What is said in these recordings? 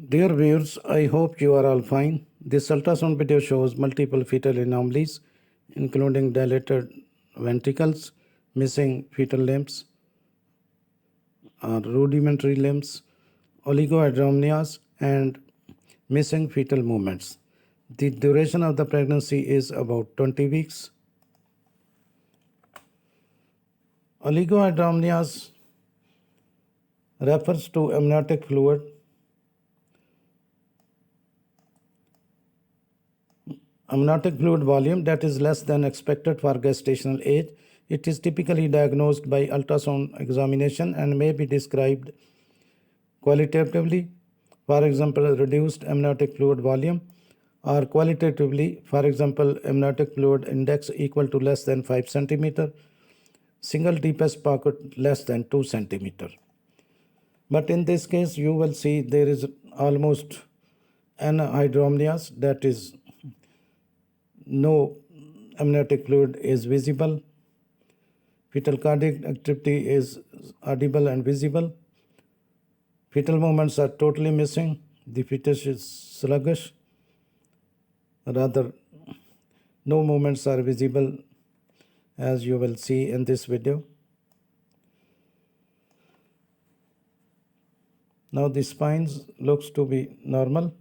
Dear viewers, I hope you are all fine. This ultrasound video shows multiple fetal anomalies, including dilated ventricles, missing fetal limbs, rudimentary limbs, oligohydramnias, and missing fetal movements. The duration of the pregnancy is about 20 weeks. Oligohydramnias refers to amniotic fluid volume that is less than expected for gestational age. It is typically diagnosed by ultrasound examination and may be described qualitatively, for example, reduced amniotic fluid volume, or qualitatively, for example, amniotic fluid index equal to less than 5 centimeter, single deepest pocket less than 2 centimeter. But in this case, you will see there is almost anhydramnias, that is, no amniotic fluid is visible. Fetal cardiac activity is audible and visible. Fetal movements are totally missing. The fetus is sluggish. Rather, no movements are visible, as you will see in this video. Now the spines looks to be normal.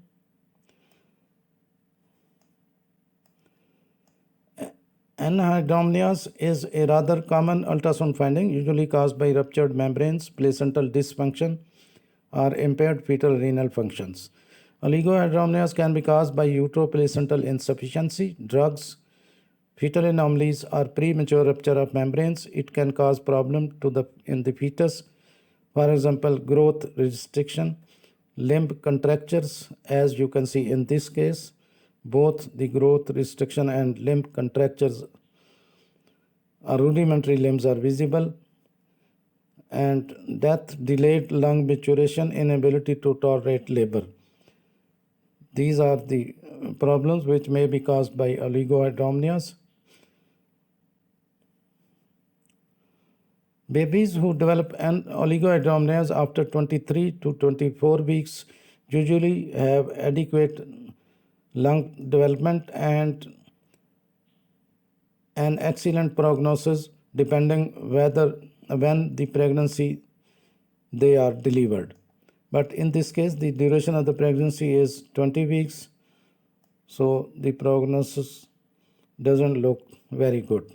Anhydramnias is a rather common ultrasound finding, usually caused by ruptured membranes, placental dysfunction, or impaired fetal renal functions. Oligohydramnias can be caused by uteroplacental insufficiency, drugs, fetal anomalies, or premature rupture of membranes. It can cause problem in the fetus, for example, growth restriction, limb contractures, as you can see in this case. Both the growth restriction and limb contractures or rudimentary limbs are visible, and death, delayed lung maturation, inability to tolerate labor. These are the problems which may be caused by oligohydramnias. Babies who develop an oligohydramnias after 23 to 24 weeks usually have adequate lung development and an excellent prognosis depending when the pregnancy they are delivered. But in this case, the duration of the pregnancy is 20 weeks, so the prognosis doesn't look very good.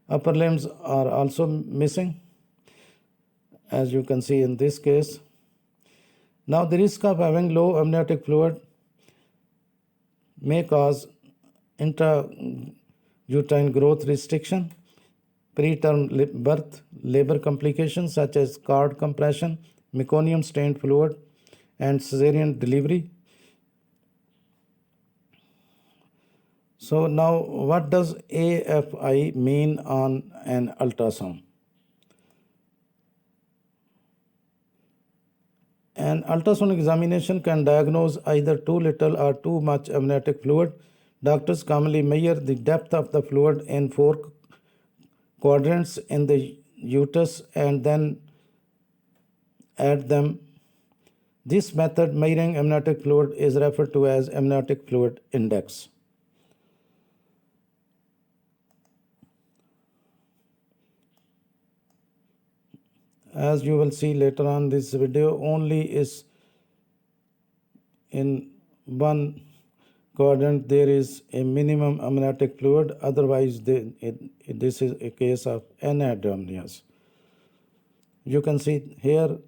Upper limbs are also missing, as you can see in this case. Now, the risk of having low amniotic fluid may cause intrauterine growth restriction, preterm birth, labor complications such as cord compression, meconium stained fluid, and cesarean delivery. So now, what does AFI mean on an ultrasound? An ultrasound examination can diagnose either too little or too much amniotic fluid. Doctors commonly measure the depth of the fluid in 4 quadrants in the uterus and then add them. This method, measuring amniotic fluid, is referred to as amniotic fluid index. As you will see later on this video, only is in one quadrant there is a minimum amniotic fluid, otherwise this is a case of anhydramnias. You can see here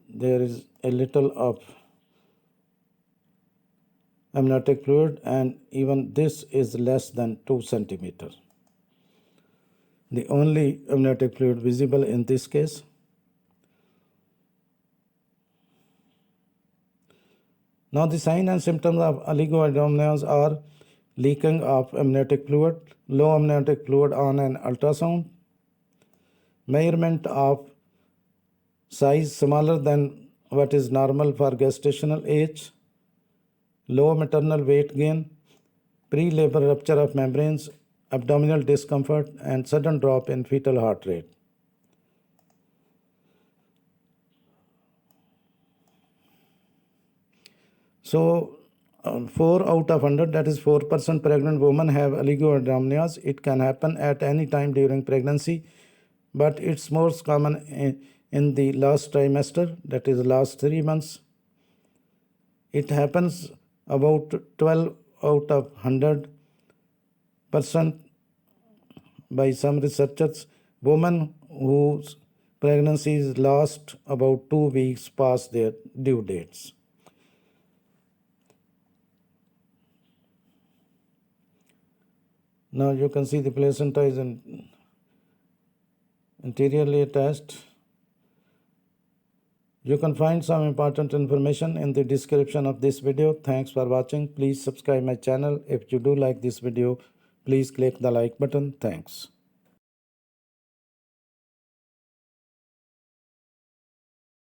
there is a little of amniotic fluid, and even this is less than 2 centimeters. The only amniotic fluid visible in this case. Now, the signs and symptoms of oligohydramnias are leaking of amniotic fluid, low amniotic fluid on an ultrasound, measurement of size smaller than what is normal for gestational age, low maternal weight gain, pre-labor rupture of membranes, abdominal discomfort, and sudden drop in fetal heart rate. So 4 out of 100, that is 4% pregnant women have oligohydramnios. It can happen at any time during pregnancy, but it's most common in the last trimester, that is last 3 months. It happens about 12 out of 100% by some researchers. Women whose pregnancies last about 2 weeks past their due dates. Now you can see the placenta is anteriorly attached. You can find some important information in the description of this video. Thanks for watching. Please subscribe my channel. If you do like this video, please click the like button. Thanks.